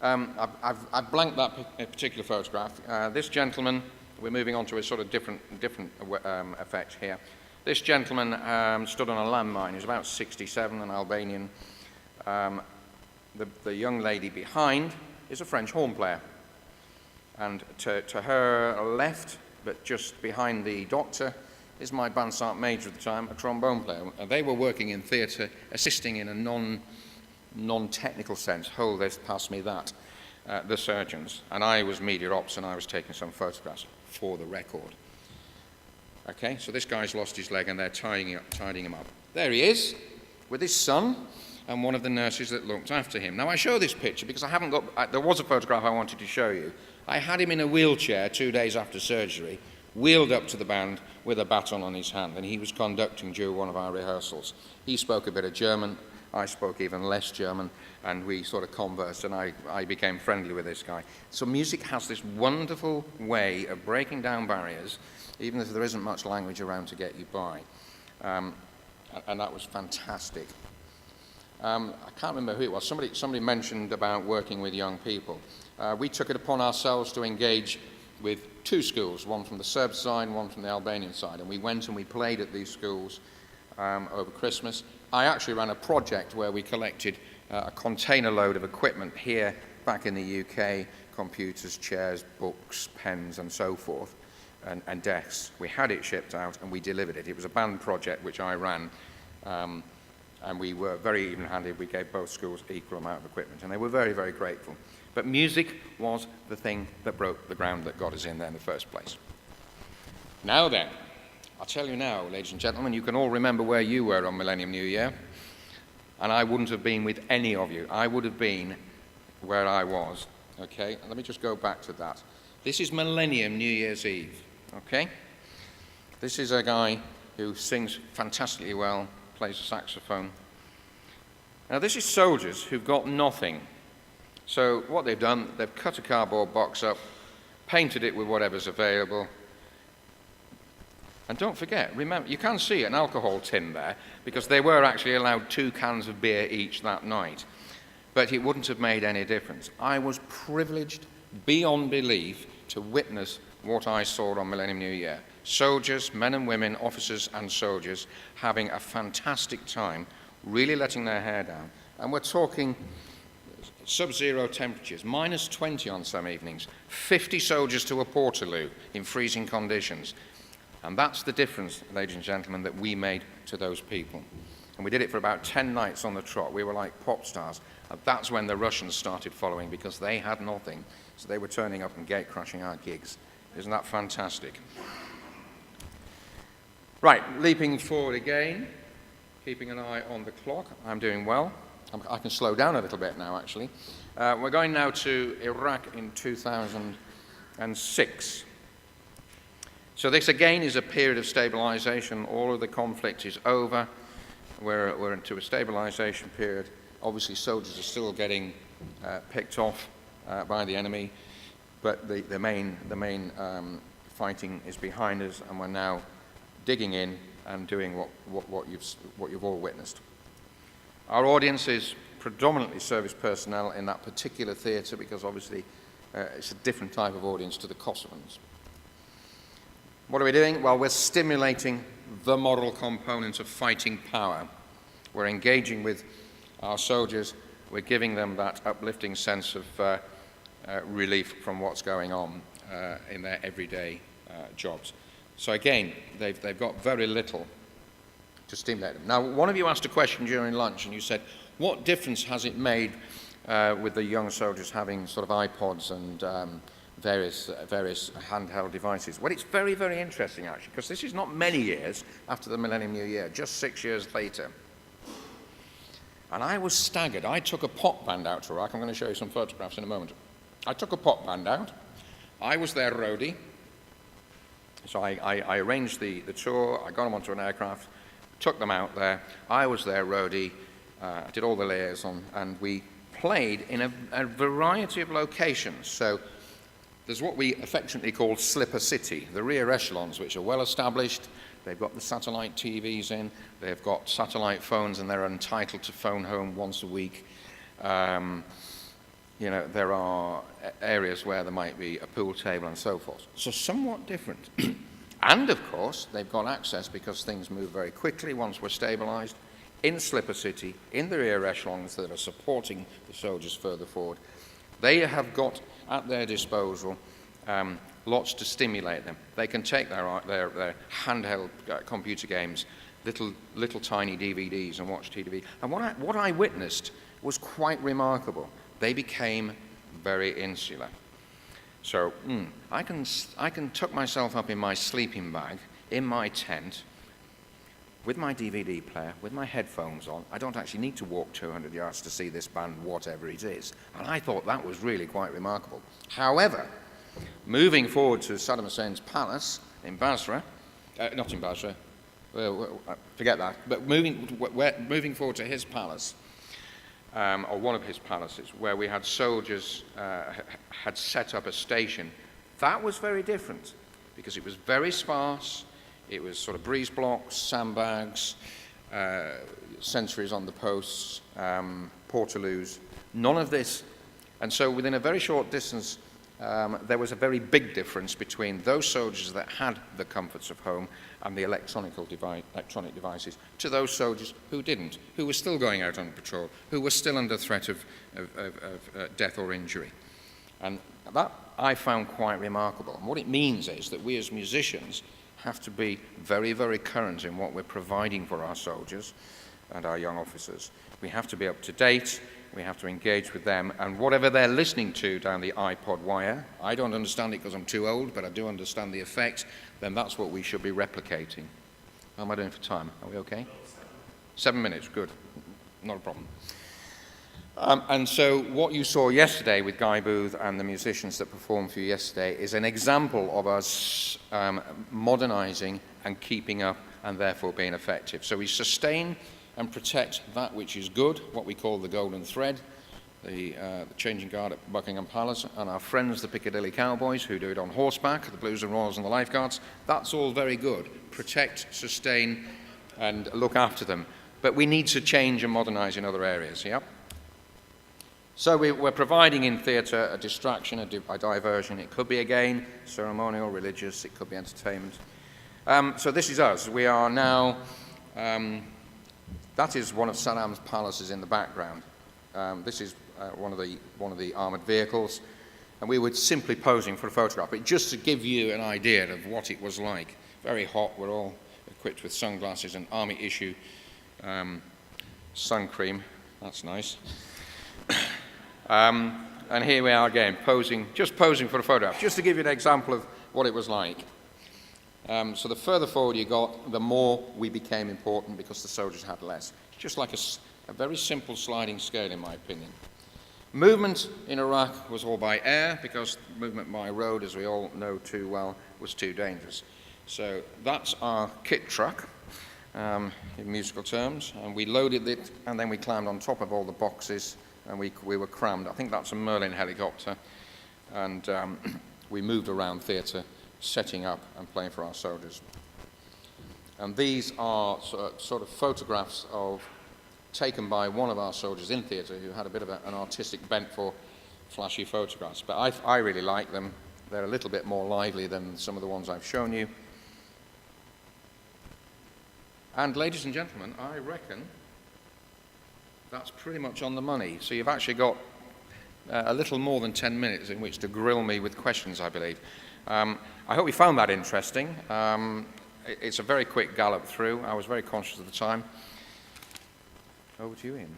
I've blanked that particular photograph. This gentleman, we're moving on to a sort of different effect here. This gentleman stood on a landmine. He's about 67, an Albanian. The young lady behind is a French horn player. And to her left, but just behind the doctor, is my band sergeant major at the time, a trombone player. And they were working in theatre, assisting in a non-technical sense. Hold this, pass me that. The surgeons. And I was media ops, and I was taking some photographs for the record. Okay, so this guy's lost his leg, and they're tidying him up. There he is, with his son, and one of the nurses that looked after him. Now, I show this picture because there was a photograph I wanted to show you. I had him in a wheelchair 2 days after surgery, wheeled up to the band with a baton on his hand, and he was conducting during one of our rehearsals. He spoke a bit of German, I spoke even less German, and we sort of conversed, and I became friendly with this guy. So music has this wonderful way of breaking down barriers, even if there isn't much language around to get you by. And that was fantastic. I can't remember who it was. Somebody mentioned about working with young people. We took it upon ourselves to engage with 2 schools, one from the Serb side and one from the Albanian side, and we went and we played at these schools over Christmas. I actually ran a project where we collected a container load of equipment here back in the UK, computers, chairs, books, pens and so forth, and desks. We had it shipped out and we delivered it. It was a band project which I ran, and we were very even-handed. We gave both schools equal amount of equipment, and they were very, very grateful. But music was the thing that broke the ground that got us in there in the first place. Now then, I'll tell you now, ladies and gentlemen, you can all remember where you were on Millennium New Year, and I wouldn't have been with any of you. I would have been where I was, okay? Let me just go back to that. This is Millennium New Year's Eve, okay? This is a guy who sings fantastically well, plays the saxophone. Now, this is soldiers who've got nothing. So what they've done, they've cut a cardboard box up, painted it with whatever's available. And don't forget, remember, you can see an alcohol tin there because they were actually allowed 2 cans of beer each that night. But it wouldn't have made any difference. I was privileged beyond belief to witness what I saw on Millennium New Year. Soldiers, men and women, officers and soldiers having a fantastic time, really letting their hair down. And we're talking sub-zero temperatures, minus 20 on some evenings, 50 soldiers to a portaloo in freezing conditions. And that's the difference, ladies and gentlemen, that we made to those people. And we did it for about 10 nights on the trot. We were like pop stars. And that's when the Russians started following because they had nothing. So they were turning up and gate crashing our gigs. Isn't that fantastic? Right, leaping forward again, keeping an eye on the clock. I'm doing well. I can slow down a little bit now, actually. We're going now to Iraq in 2006. So this, again, is a period of stabilization. All of the conflict is over. We're into a stabilization period. Obviously, soldiers are still getting picked off by the enemy, but the main fighting is behind us, and we're now digging in and doing what you've all witnessed. Our audience is predominantly service personnel in that particular theatre because obviously it's a different type of audience to the Kosovans. What are we doing? Well, we're stimulating the moral component of fighting power. We're engaging with our soldiers. We're giving them that uplifting sense of relief from what's going on in their everyday jobs. So again, they've got very little to stimulate them. Now, one of you asked a question during lunch, and you said, what difference has it made with the young soldiers having sort of iPods and various handheld devices? Well, it's very, very interesting, actually, because this is not many years after the Millennium New Year, just 6 years later. And I was staggered. I took a pop band out to Iraq. I'm going to show you some photographs in a moment. I took a pop band out. I was their roadie. So I arranged the tour. I got them onto an aircraft, took them out there. I was their roadie. I did all the liaison, and we played in a variety of locations. So there's what we affectionately call Slipper City, the rear echelons, which are well established. They've got the satellite TVs in. They've got satellite phones, and they're entitled to phone home once a week. you know, there are areas where there might be a pool table and so forth. So somewhat different. And of course, they've got access, because things move very quickly once we're stabilized, in Slipper City, in the rear echelons that are supporting the soldiers further forward. They have got at their disposal lots to stimulate them. They can take their handheld computer games, little tiny DVDs, and watch TV. And what I witnessed was quite remarkable. They became very insular. So I can tuck myself up in my sleeping bag, in my tent, with my DVD player, with my headphones on. I don't actually need to walk 200 yards to see this band, whatever it is. And I thought that was really quite remarkable. However, moving forward to Saddam Hussein's palace in Basra, not in Basra, forget that, but moving forward to his palace, or one of his palaces, where we had soldiers had set up a station, that was very different, because it was very sparse. It was sort of breeze blocks, sandbags, sentries on the posts, portaloos, none of this. And so within a very short distance, there was a very big difference between those soldiers that had the comforts of home and the electronic devices to those soldiers who didn't, who were still going out on patrol, who were still under threat of death or injury. And that I found quite remarkable. And what it means is that we as musicians have to be very, very current in what we're providing for our soldiers and our young officers. We have to be up to date, we have to engage with them, and whatever they're listening to down the iPod wire, I don't understand it because I'm too old, but I do understand the effect, then that's what we should be replicating. How am I doing for time? Are we okay? 7 minutes, good. Not a problem. And so what you saw yesterday with Guy Booth and the musicians that performed for you yesterday is an example of us modernizing and keeping up and therefore being effective. So we sustain and protect that which is good, what we call the golden thread, the changing guard at Buckingham Palace, and our friends the Piccadilly Cowboys who do it on horseback, the Blues and Royals and the Lifeguards. That's all very good. Protect, sustain and look after them. But we need to change and modernize in other areas, yeah? So we're providing in theatre a distraction, a diversion. It could be, again, ceremonial, religious, it could be entertainment. So this is us. We are now, that is one of Saddam's palaces in the background. This is one of the armoured vehicles. And we were simply posing for a photograph, but just to give you an idea of what it was like. Very hot, we're all equipped with sunglasses and army issue sun cream. That's nice. And here we are again, just posing for a photograph, just to give you an example of what it was like. So the further forward you got, the more we became important because the soldiers had less. It's just like a very simple sliding scale, in my opinion. Movement in Iraq was all by air because movement by road, as we all know too well, was too dangerous. So that's our kit truck, in musical terms, and we loaded it and then we climbed on top of all the boxes and we were crammed. I think that's a Merlin helicopter, and we moved around theatre, setting up and playing for our soldiers. And these are sort of photographs taken by one of our soldiers in theatre who had a bit of an artistic bent for flashy photographs. But I really like them. They're a little bit more lively than some of the ones I've shown you. And ladies and gentlemen, I reckon that's pretty much on the money. So you've actually got a little more than 10 minutes in which to grill me with questions, I believe. I hope you found that interesting. It's a very quick gallop through. I was very conscious of the time. Over to you, Ian.